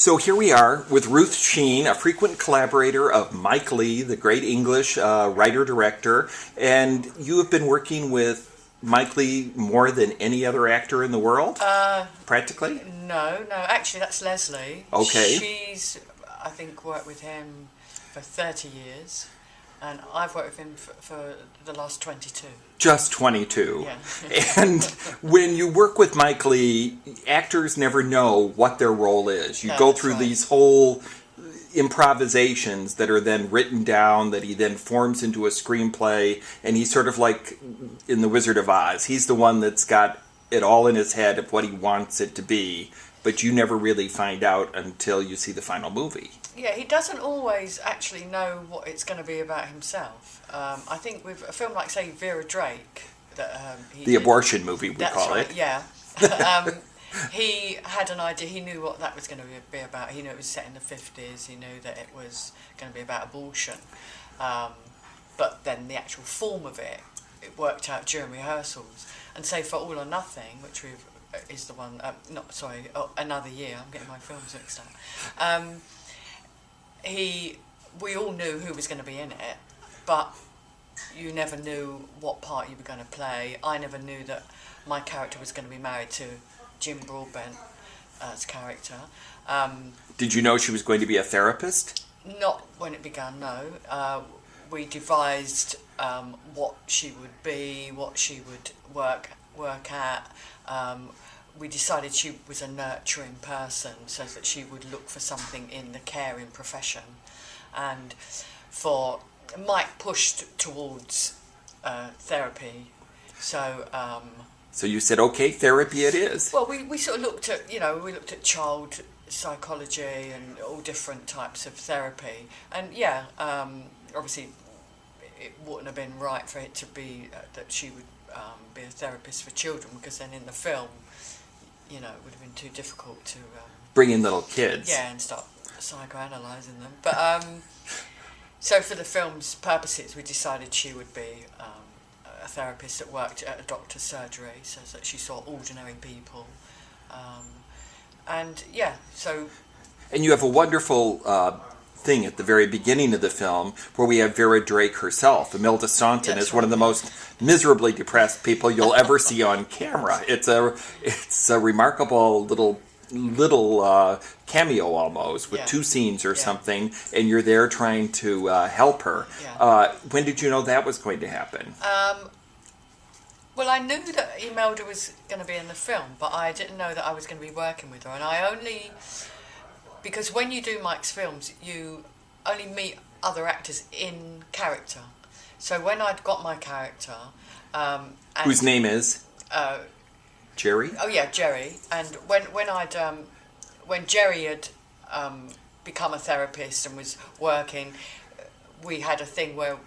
So here we are with Ruth Sheen, a frequent collaborator of Mike Leigh, the great English writer-director. And you have been working with Mike Leigh more than any other actor in the world, practically? No, actually that's Leslie. Okay. She's, I think, worked with him for 30 years. And I've worked with him for the last 22. Just 22. Yeah. And when you work with Mike Leigh, actors never know what their role is. You go through these whole improvisations that are then written down, that he then forms into a screenplay, and he's sort of like in The Wizard of Oz. He's the one that's got it all in his head of what he wants it to be, but you never really find out until you see the final movie. Yeah, he doesn't always actually know what it's going to be about himself. I think with a film like, say, Vera Drake, that the abortion movie, we call it. Yeah. He had an idea. He knew what that was going to be about. He knew it was set in the 50s. He knew that it was going to be about abortion. But then the actual form of it worked out during rehearsals. And say For All or Nothing, which is the one. Another Year. I'm getting my films mixed up. We all knew who was going to be in it, but you never knew what part you were going to play. I never knew that my character was going to be married to Jim Broadbent's character. Did you know she was going to be a therapist? Not when it began, no. We devised what she would be, what she would work at. We decided she was a nurturing person, so that she would look for something in the caring profession. And for Mike pushed towards therapy, so... So you said, okay, therapy it is. Well, we sort of looked at, we looked at child psychology and all different types of therapy. And yeah, obviously it wouldn't have been right for it to be that she would be a therapist for children, because then in the film, it would have been too difficult to... bring in little kids. Yeah, and start psychoanalyzing them. But so for the film's purposes, we decided she would be a therapist that worked at a doctor's surgery, so that she saw ordinary people. And yeah, so... And you have a wonderful thing at the very beginning of the film where we have Vera Drake herself. Imelda Staunton is one of the most miserably depressed people you'll ever see on camera. It's a remarkable little cameo almost, with two scenes or something, and you're there trying to help her. Yeah. When did you know that was going to happen? Well, I knew that Imelda was going to be in the film, but I didn't know that I was going to be working with her. And because when you do Mike's films, you only meet other actors in character. So when I'd got my character... whose name is? Jerry? Oh yeah, Jerry. And when Jerry had become a therapist and was working, we had a thing where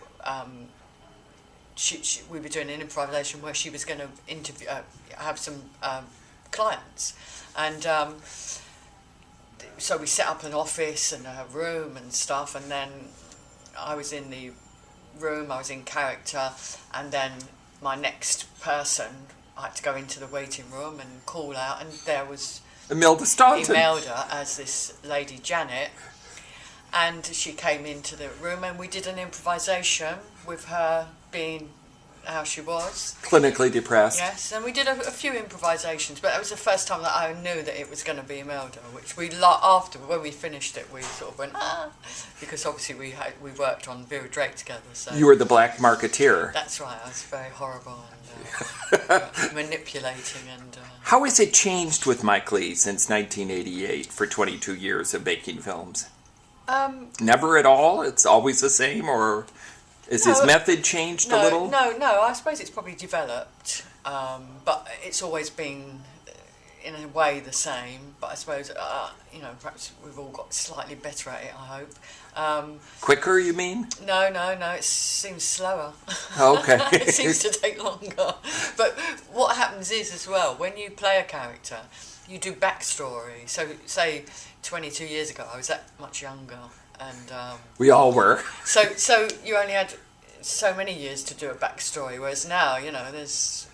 we were doing an improvisation where she was going to have some clients, and so we set up an office and a room and stuff, and then I was in the room, I was in character, and then my next person, I had to go into the waiting room and call out, and there was Imelda Staunton. Imelda as this lady Janet, and she came into the room, and we did an improvisation with her being how she was. Clinically depressed. Yes, and we did a few improvisations, but that was the first time that I knew that it was going to be Imelda, which after, when we finished it, we sort of went, because obviously we worked on Vera Drake together. So you were the black marketeer. That's right, I was very horrible and manipulating. And how has it changed with Mike Leigh since 1988 for 22 years of making films? Never at all? It's always the same, or... Is his method changed a little? No. I suppose it's probably developed, but it's always been, in a way, the same. But I suppose, perhaps we've all got slightly better at it, I hope. Quicker, you mean? No. It seems slower. Okay. It seems to take longer. But what happens is, as well, when you play a character, you do backstory. So, say, 22 years ago, I was that much younger. And we all were. So you only had so many years to do a backstory, whereas now, there's,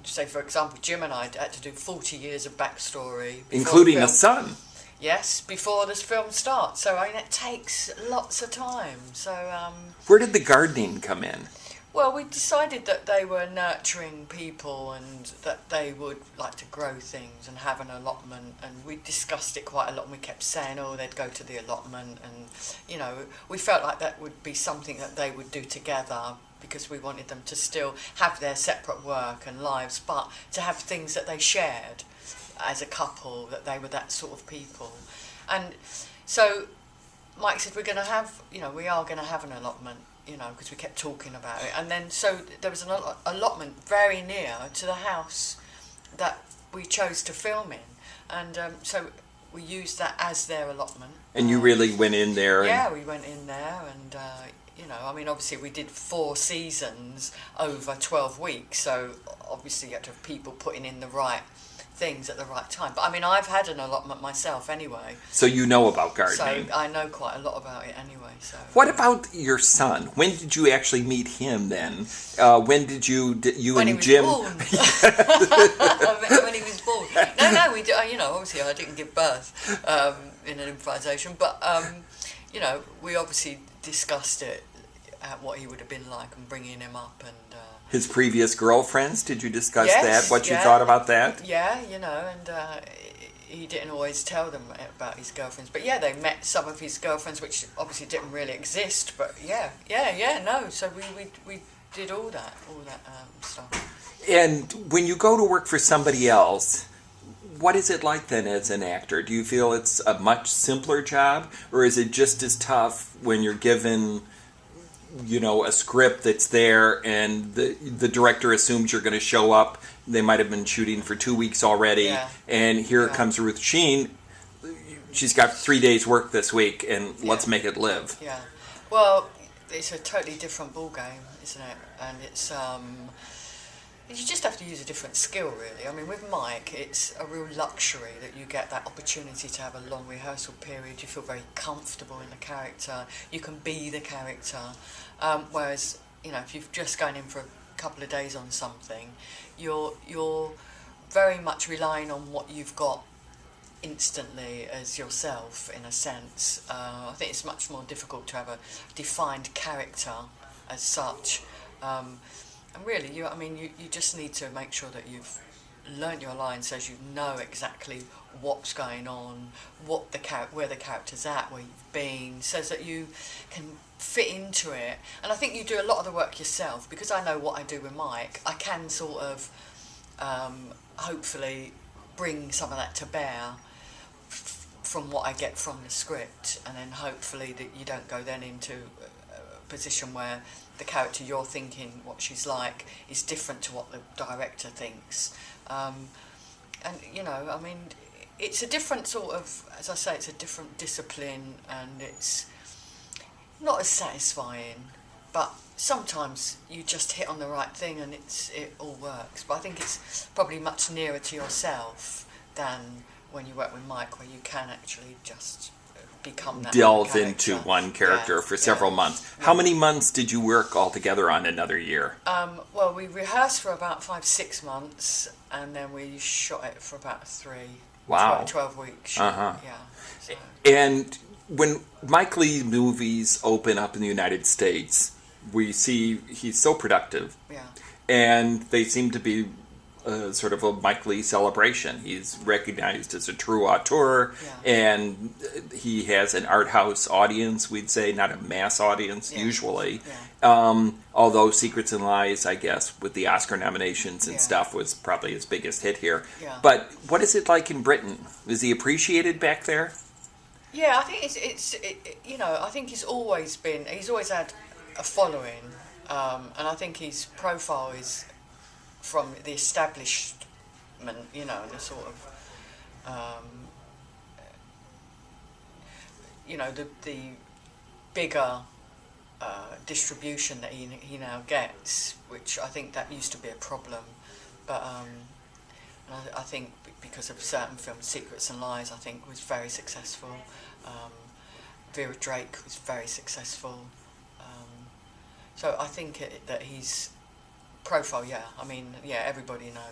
say for example, Jim and I had to do 40 years of backstory, including a son. Yes, before this film starts. So I mean, it takes lots of time. So Where did the gardening come in? well, we decided that they were nurturing people and that they would like to grow things and have an allotment. And we discussed it quite a lot. And we kept saying, oh, they'd go to the allotment, and you know, we felt like that would be something that they would do together, because we wanted them to still have their separate work and lives, but to have things that they shared as a couple, that they were that sort of people. And so Mike said, we are going to have an allotment, because we kept talking about it. And then so there was an allotment very near to the house that we chose to film in. And so we used that as their allotment. And you really went in there? Yeah, we went in there and... I mean, obviously we did 4 seasons over 12 weeks, so obviously you had to have people putting in the right things at the right time. But I mean, I've had an allotment myself anyway. So you know about gardening. So I know quite a lot about it anyway. So. What about your son? When did you actually meet him then? When did you when and Jim... When he was born. No, we did, obviously I didn't give birth in an improvisation, but, we obviously discussed it, what he would have been like, and bringing him up, and his previous girlfriends, did you discuss yes, that? What you thought about that? Yeah, and he didn't always tell them about his girlfriends, but yeah, they met some of his girlfriends, which obviously didn't really exist, but so we did all that stuff. And when you go to work for somebody else, what is it like then as an actor? Do you feel it's a much simpler job, or is it just as tough when you're given, a script that's there and the director assumes you're going to show up? They might have been shooting for 2 weeks already, and here comes Ruth Sheen. She's got 3 days work this week, and let's make it live. Yeah, well, it's a totally different ball game, isn't it? And it's you just have to use a different skill, really. I mean, with Mike, it's a real luxury that you get that opportunity to have a long rehearsal period. You feel very comfortable in the character. You can be the character. Whereas, if you've just gone in for a couple of days on something, you're very much relying on what you've got instantly as yourself, in a sense. I think it's much more difficult to have a defined character as such. And really, you just need to make sure that you've learnt your lines, so you know exactly what's going on, where the character's at, where you've been, so that you can fit into it. And I think you do a lot of the work yourself, because I know what I do with Mike. I can sort of hopefully bring some of that to bear from what I get from the script, and then hopefully that you don't go then into a position where the character you're thinking what she's like is different to what the director thinks. It's a different sort of, as I say, it's a different discipline, and it's not as satisfying, but sometimes you just hit on the right thing and it all works. But I think it's probably much nearer to yourself than when you work with Mike, where you can actually just become that delve character. into one character for several months. How many months did you work altogether on Another Year? Well, we rehearsed for about 5-6 months, and then we shot it for about 12 weeks. Yeah. So. And when Mike Leigh movies open up in the United States, we see he's so productive. Yeah. And they seem to be sort of a Mike Leigh celebration. He's recognized as a true auteur, and he has an art house audience, we'd say, not a mass audience usually. Yeah. Although Secrets and Lies, I guess, with the Oscar nominations and stuff, was probably his biggest hit here. Yeah. But what is it like in Britain? Is he appreciated back there? Yeah, I think I think he's always had a following, and I think his profile is from the establishment, and the sort of, the bigger distribution that he now gets, which I think that used to be a problem, but I think because of certain films, Secrets and Lies, I think was very successful. Vera Drake was very successful. So I think that he's profile, everybody knows